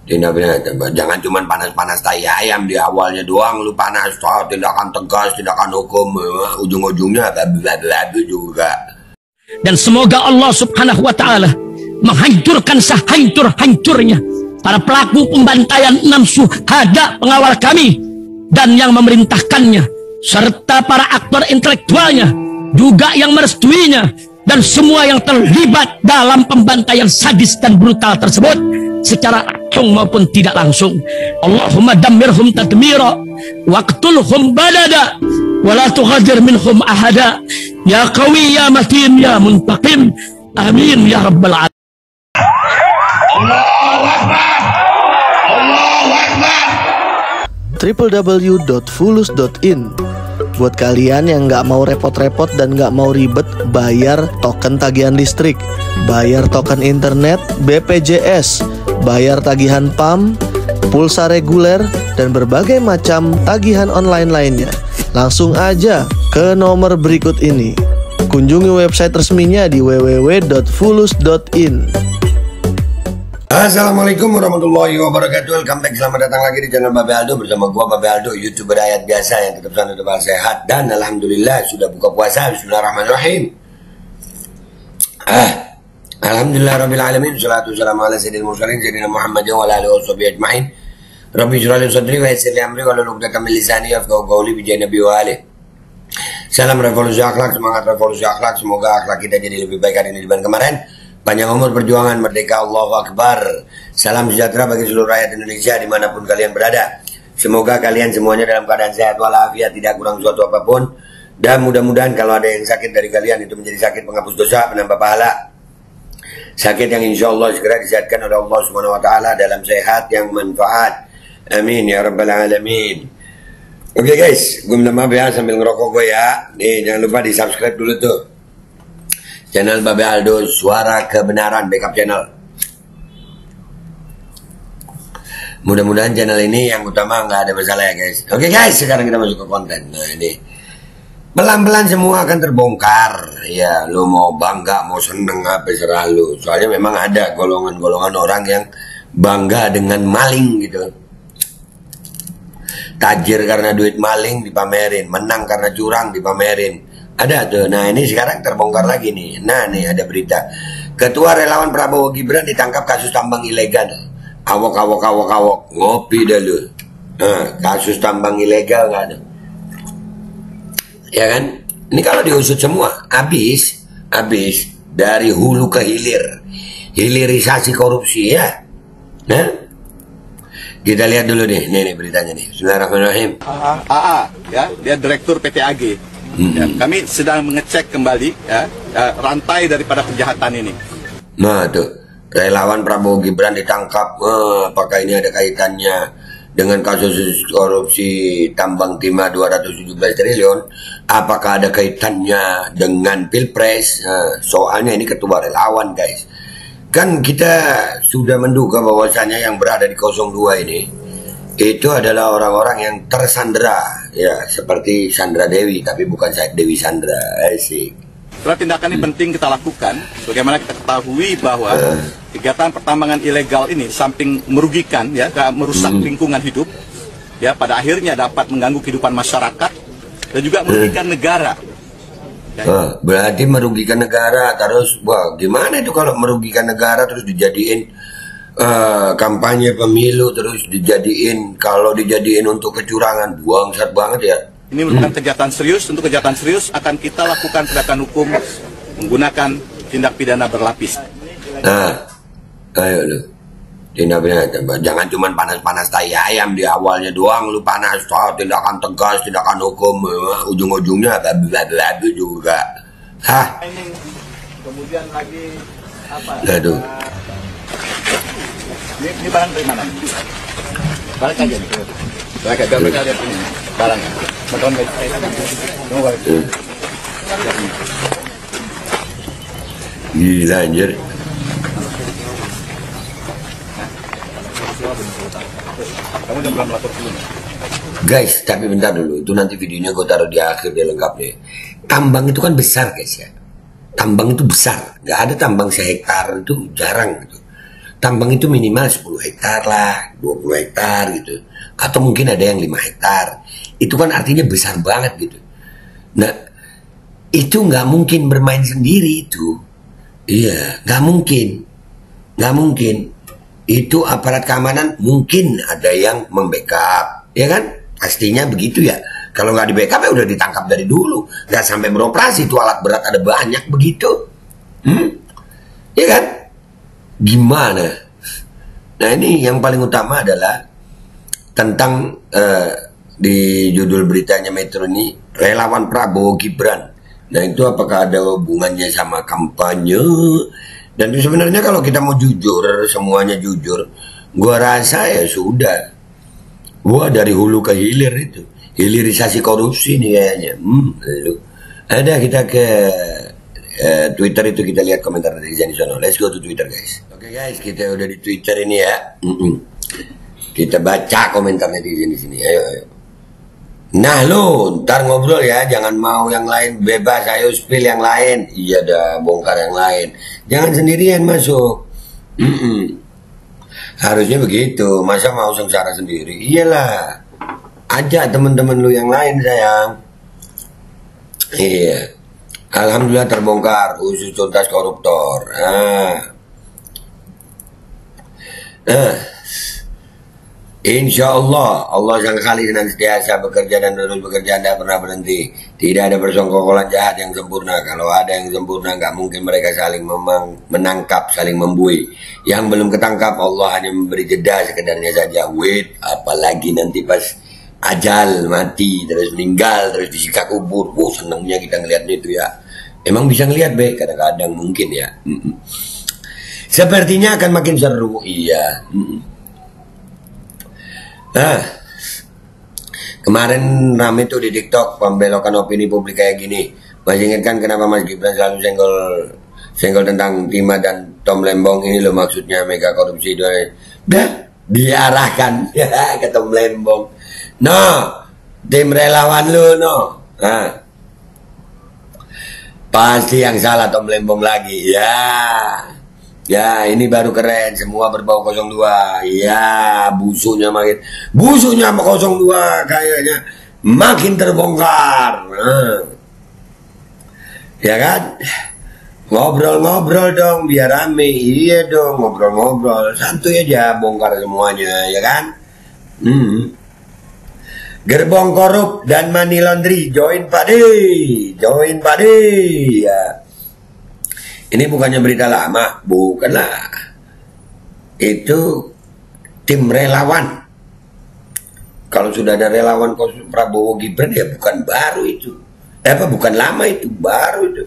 Tindak pidana, jangan cuma panas-panas tai ayam di awalnya doang lu panas, tindakan tegas, tindakan hukum, ujung-ujungnya blablabla juga. Dan semoga Allah Subhanahu wa Ta'ala menghancurkan sehancur-hancurnya para pelaku pembantaian 6 syuhada pengawal kami dan yang memerintahkannya, serta para aktor intelektualnya juga yang merestuinya, dan semua yang terlibat dalam pembantaian sadis dan brutal tersebut secara langsung maupun tidak langsung. Allahumma dammirhum tadmira waqtulhum badada wala tughadir minhum ahada ya qawi ya matin ya muntaqim amin ya rabbal alamin. Allahu Akbar, Allahu Akbar. www.fulus.in. Buat kalian yang nggak mau repot-repot dan nggak mau ribet, bayar token tagihan listrik, bayar token internet, BPJS, bayar tagihan PAM, pulsa reguler, dan berbagai macam tagihan online lainnya. Langsung aja ke nomor berikut ini. Kunjungi website resminya di www.fulus.in. Assalamualaikum warahmatullahi wabarakatuh. Welcome back, selamat datang lagi di channel Babe Aldo bersama gua Babe Aldo, YouTuber rakyat biasa yang tetap sana tetap sehat dan alhamdulillah sudah buka puasa. Bismillahirrahmanirrahim. Alhamdulillah rabbil alamin, salatu wassalamu ala sayyidil mursalin sayyidina Muhammadin wa ala alihi washabihi ajmain. Rabbi shrah li sadri wa yassir li amri wa hlul 'uqdatam min lisani yafqahu qawli bi jahi nabi wa alihi. Salam revolusi akhlak, semangat revolusi akhlak. Semoga akhlak kita jadi lebih baik hari ini dibanding kemarin. Panjang umur, perjuangan, merdeka, Allahu Akbar. Salam sejahtera bagi seluruh rakyat Indonesia dimanapun kalian berada. Semoga kalian semuanya dalam keadaan sehat walafiat, tidak kurang suatu apapun. Dan mudah-mudahan kalau ada yang sakit dari kalian itu menjadi sakit penghapus dosa, penambah pahala. Sakit yang insya Allah segera disehatkan oleh Allah Subhanahu Wa Taala dalam sehat yang manfaat. Amin ya rabbal alamin. Oke guys, gue minta maaf ya sambil ngerokok gue ya. Nih jangan lupa di subscribe dulu tuh channel Babe Aldo, suara kebenaran, backup channel. Mudah-mudahan channel ini yang utama nggak ada masalah ya guys. Oke guys, sekarang kita masuk ke konten. Nah ini pelan-pelan semua akan terbongkar. Ya lu mau bangga, mau seneng apa serah lu. Soalnya memang ada golongan-golongan orang yang bangga dengan maling gitu. Tajir karena duit maling dipamerin, menang karena curang dipamerin. Ada tuh. Nah ini sekarang terbongkar lagi nih. Nah nih ada berita. Ketua relawan Prabowo Gibran ditangkap kasus tambang ilegal. Awok. Ngopi dah lu. Nah, kasus tambang ilegal nggak ada. Ya kan? Ini kalau diusut semua, habis dari hulu ke hilir. Hilirisasi korupsi ya. Nah, kita lihat dulu nih beritanya nih. Bismillahirrahmanirrahim. Ya, dia direktur PT AG. Ya, kami sedang mengecek kembali ya, rantai daripada kejahatan ini. Nah tuh, relawan Prabowo Gibran ditangkap. Apakah ini ada kaitannya dengan kasus korupsi tambang timah 217 triliun? Apakah ada kaitannya dengan Pilpres? Soalnya ini ketua relawan guys. Kan kita sudah menduga bahwasanya yang berada di 02 ini itu adalah orang-orang yang tersandera, ya seperti Sandra Dewi, tapi bukan Dewi Sandra, asik. Setelah tindakan ini penting kita lakukan, bagaimana kita ketahui bahwa kegiatan pertambangan ilegal ini samping merugikan, ya, merusak lingkungan hidup, ya, pada akhirnya dapat mengganggu kehidupan masyarakat dan juga merugikan negara. Ya. Berarti merugikan negara, terus, wah gimana itu kalau merugikan negara terus dijadiin kampanye pemilu, terus kalau dijadiin untuk kecurangan, bangsat banget ya. Ini merupakan kejahatan serius. Untuk kejahatan serius akan kita lakukan tindakan hukum menggunakan tindak pidana berlapis. Nah, ayo lu, tindak pidana, jangan cuma panas-panas tai ayam di awalnya doang lu panas, tindakan tegas, tindakan hukum, ujung-ujungnya blablabla juga. Hah? Kemudian lagi apa? Aduh. Ini barang dari mana? Balik aja nih. Balik aja, kita lihat ini. Barangnya. Beton baik. Tunggu balik. Gila anjir. Kamu udah belum lapor dulu? Guys, tapi bentar dulu. Itu nanti videonya gue taruh di akhir, dia lengkap deh. Tambang itu kan besar guys ya. Tambang itu besar. Gak ada tambang sehektar, itu jarang gitu. tambang itu minimal 10 hektar lah, 20 hektar gitu. Atau mungkin ada yang 5 hektar. Itu kan artinya besar banget gitu. Nah, itu nggak mungkin bermain sendiri itu. Iya, nggak mungkin. Nggak mungkin. Itu aparat keamanan mungkin ada yang membackup. Ya kan? Pastinya begitu ya. Kalau nggak di backup ya udah ditangkap dari dulu. Nggak sampai beroperasi, itu alat berat ada banyak begitu. Ya kan? Gimana? Nah ini yang paling utama adalah tentang di judul beritanya Metro ini, relawan Prabowo Gibran. Nah itu apakah ada hubungannya sama kampanye? Dan itu sebenarnya kalau kita mau jujur, semuanya jujur, gua rasa ya sudah. Gua dari hulu ke hilir itu. Hilirisasi korupsi nih kayaknya. Ada kita ke Twitter itu, kita lihat komentar dari Zani Sono. Let's go to Twitter guys. Oke guys, kita udah di Twitter ini ya. Kita baca komentar netizen di sini. Ayo. Nah lo, ntar ngobrol ya, jangan mau yang lain bebas. Ayo spill yang lain. Iya dah, bongkar yang lain. Jangan sendirian masuk. Harusnya begitu. Masa mau sengsara sendiri? Iyalah. Ajak teman-teman lu yang lain sayang. Iya. Alhamdulillah terbongkar usus tuntas koruptor. Insya Allah, Allah sang kali senantiasa bekerja dan terus bekerja, tidak pernah berhenti. Tidak ada persengkokolan jahat yang sempurna. Kalau ada yang sempurna, nggak mungkin mereka saling menangkap, saling membui. Yang belum ketangkap, Allah hanya memberi jeda sekedarnya saja. Wait, apalagi nanti pas ajal, mati, terus meninggal, terus disiksa kubur. Senangnya kita ngelihatnya itu ya. Emang bisa ngelihat be, kadang-kadang mungkin ya. Sepertinya akan makin seru, iya. Kemarin rame tuh di TikTok pembelokan opini publik kayak gini. Masih ingat kan kenapa Mas Gibran selalu senggol tentang Tima dan Tom Lembong ini loh, maksudnya mega korupsi. Dah diarahkan ke Tom Lembong. No, tim relawan lu no. Pasti yang salah Tom Lembong lagi. Ya ini baru keren, semua berbau 02. Ya busuknya sama 02 kayaknya makin terbongkar. Ya kan? Ngobrol-ngobrol dong biar rame. Iya dong, ngobrol-ngobrol. Santuy aja bongkar semuanya, ya kan? Gerbong korup dan money laundry, join pade ya. Ini bukannya berita lama, bukanlah. Itu tim relawan. Kalau sudah ada relawan Prabowo Gibran ya bukan baru itu. Bukan lama itu, baru itu.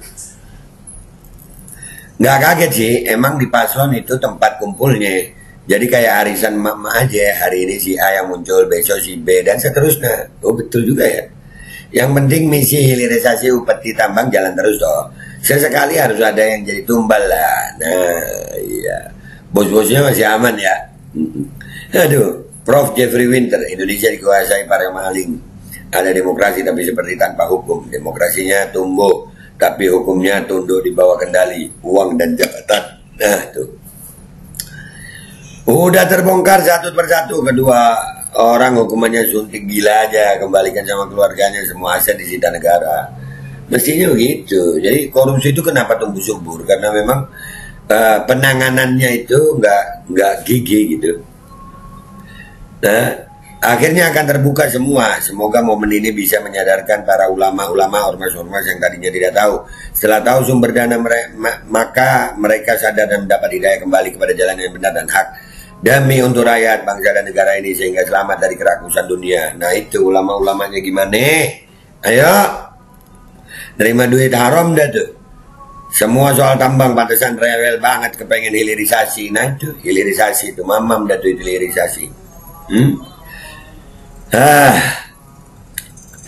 Nggak kaget sih, emang di paslon itu tempat kumpulnya. Jadi kayak arisan emak-emak aja, hari ini si A yang muncul, besok si B, dan seterusnya. Oh betul juga ya. Yang penting misi hilirisasi upeti tambang jalan terus toh. Sesekali harus ada yang jadi tumbal lah. Nah iya, bos-bosnya masih aman ya. Aduh, Prof. Jeffrey Winter, Indonesia dikuasai para maling. Ada demokrasi tapi seperti tanpa hukum. Demokrasinya tumbuh tapi hukumnya tunduk di bawah kendali uang dan jabatan. Nah tuh. Udah terbongkar satu persatu, kedua orang hukumannya suntik gila aja, kembalikan sama keluarganya, semua aset disita negara. Mestinya begitu. Jadi korupsi itu kenapa tumbuh subur? Karena memang penanganannya itu nggak gigih gitu. Nah, akhirnya akan terbuka semua. Semoga momen ini bisa menyadarkan para ulama-ulama, ormas-ormas yang tadinya tidak tahu. Setelah tahu sumber dana maka mereka sadar dan mendapat hidayah kembali kepada jalan yang benar dan hak. Demi untuk rakyat, bangsa dan negara ini sehingga selamat dari kerakusan dunia. Nah itu ulama-ulamanya gimana? Ayo, terima duit haram dah tuh. Semua soal tambang pantesan rewel banget kepengen hilirisasi. Nah itu hilirisasi itu, mamam dah tuh hilirisasi.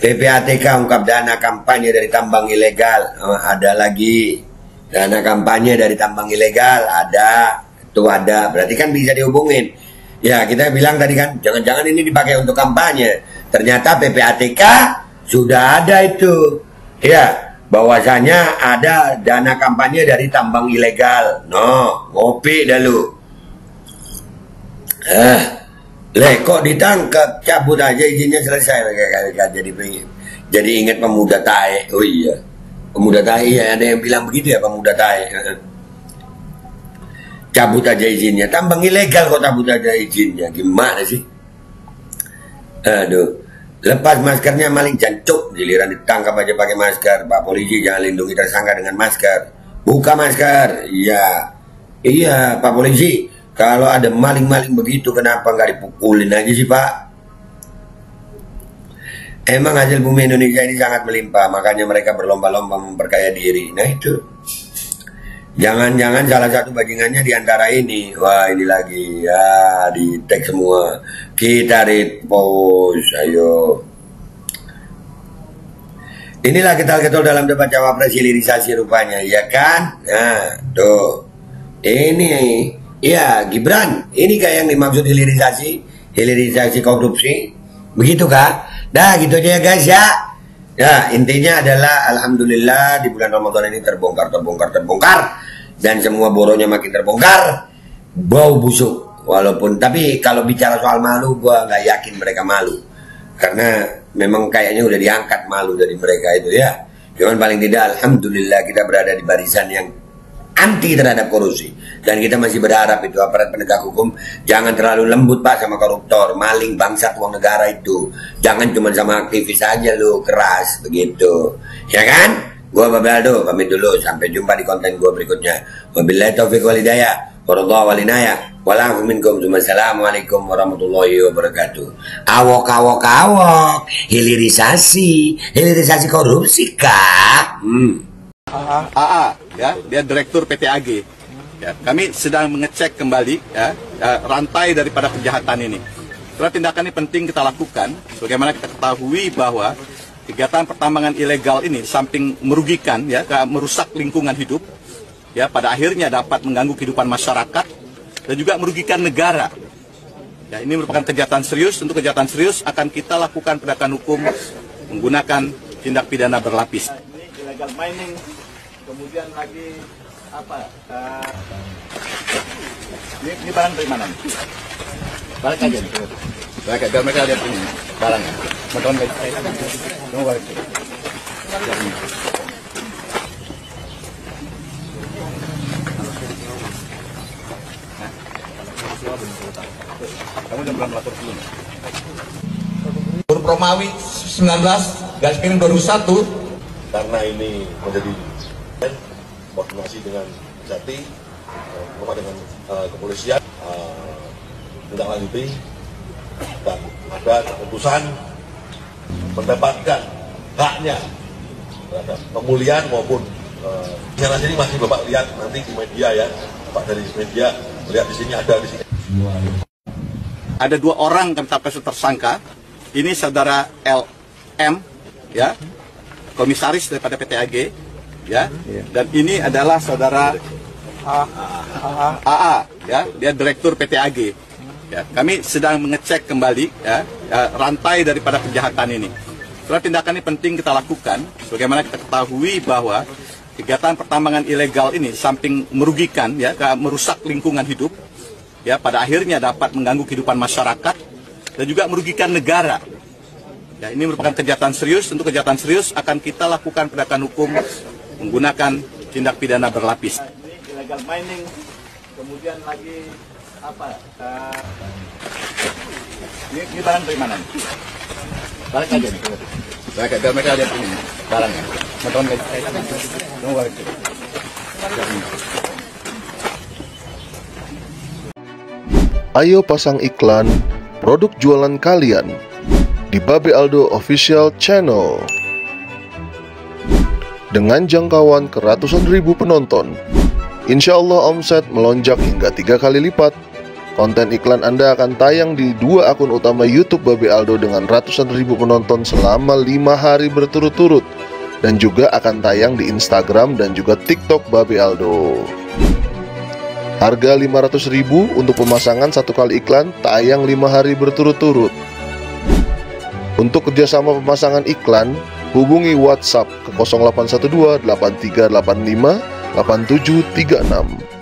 PPATK ungkap dana kampanye dari tambang ilegal. Ada lagi dana kampanye dari tambang ilegal, ada. Itu ada, berarti kan bisa dihubungin. Ya kita bilang tadi kan, jangan-jangan ini dipakai untuk kampanye. Ternyata PPATK sudah ada itu. Ya, bahwasanya ada dana kampanye dari tambang ilegal. No, ngopi dah lu. Kok ditangkap, cabut aja izinnya selesai. Jadi ingat pemuda tae. Oh iya, pemuda tae ya, ada yang bilang begitu ya, pemuda tae. Cabut aja izinnya, tambang ilegal kok cabut aja izinnya, gimana sih? Aduh, lepas maskernya maling jancuk, giliran ditangkap aja pakai masker. Pak polisi jangan lindungi tersangka dengan masker. Buka masker, iya Pak polisi. Kalau ada maling-maling begitu, kenapa nggak dipukulin aja sih Pak? Emang hasil bumi Indonesia ini sangat melimpah, makanya mereka berlomba-lomba memperkaya diri. Nah itu, jangan-jangan salah satu bajingannya diantara ini. Wah ini lagi, ya di tag semua. Kita repost, ayo. Inilah ketol-ketol dalam debat cawapres hilirisasi rupanya, ya kan? Nah, tuh. Ini, ya Gibran, ini kayak yang dimaksud hilirisasi korupsi. Begitu kah? Dah gitu aja ya guys ya. Ya, intinya adalah alhamdulillah di bulan Ramadan ini terbongkar. Dan semua boronya makin terbongkar. Bau busuk. Walaupun, tapi kalau bicara soal malu, gua nggak yakin mereka malu. Karena memang kayaknya udah diangkat malu dari mereka itu ya. Cuman paling tidak alhamdulillah kita berada di barisan yang anti terhadap korupsi. Dan kita masih berharap itu aparat penegak hukum jangan terlalu lembut Pak sama koruptor, maling, bangsat uang negara itu. Jangan cuma sama aktivis aja lu keras begitu. Ya kan? Gua Babe Aldo pamit dulu, sampai jumpa di konten gua berikutnya. Wabillahi taufiq wal hidayah. Warahmatullahi walinaya. Walakum minkum. Assalamualaikum warahmatullahi wabarakatuh. Awok. Hilirisasi korupsi kah? AA, ya, dia direktur PT-AG. Ya, kami sedang mengecek kembali ya, rantai daripada kejahatan ini. Karena tindakan ini penting kita lakukan, bagaimana kita ketahui bahwa kegiatan pertambangan ilegal ini samping merugikan, ya, merusak lingkungan hidup, ya, pada akhirnya dapat mengganggu kehidupan masyarakat dan juga merugikan negara. Ya, ini merupakan kejahatan serius. Untuk kejahatan serius akan kita lakukan penegakan hukum menggunakan tindak pidana berlapis. Illegal mining. Kemudian lagi apa? Ini barang dari mana? Balik aja nih. Balik, biar mereka lihat ini barangnya. Teman-teman balik. Tunggu balik. Kamu jangan melapor dulu. Huruf Romawi 19/2001. Karena ini menjadi koordinasi dengan Jati, dengan kepolisian, tindak lanjuti dan ada keputusan mendapatkan haknya terhadap pemulihan maupun jalan ini masih Bapak lihat nanti di media ya, Bapak dari media melihat di sini ada di sini. Ada 2 orang kami tetapkan tersangka. Ini saudara LM, ya, komisaris daripada PT-AG, ya, dan ini adalah saudara AA, ya, dia direktur PT-AG. Ya, kami sedang mengecek kembali ya, rantai daripada kejahatan ini. Karena tindakan ini penting kita lakukan, bagaimana kita ketahui bahwa kegiatan pertambangan ilegal ini samping merugikan, ya, merusak lingkungan hidup, ya, pada akhirnya dapat mengganggu kehidupan masyarakat dan juga merugikan negara. Ya, ini merupakan kejahatan serius. Untuk kejahatan serius akan kita lakukan penegakan hukum menggunakan tindak pidana berlapis. Illegal mining, kemudian lagi apa? Ini barang dari mana? Balik aja nih. Balik, biar mereka lihat ini barangnya. Teman-teman balik. Tunggu balik. Ayo pasang iklan produk jualan kalian di Babe Aldo Official Channel. Dengan jangkauan ke ratusan ribu penonton, insya Allah omset melonjak hingga 3 kali lipat. Konten iklan Anda akan tayang di 2 akun utama YouTube Babe Aldo dengan ratusan ribu penonton selama 5 hari berturut-turut, dan juga akan tayang di Instagram dan juga TikTok Babe Aldo. Harga 500.000 untuk pemasangan 1 kali iklan, tayang 5 hari berturut-turut. Untuk kerjasama pemasangan iklan, hubungi WhatsApp ke 0812 8385 8736.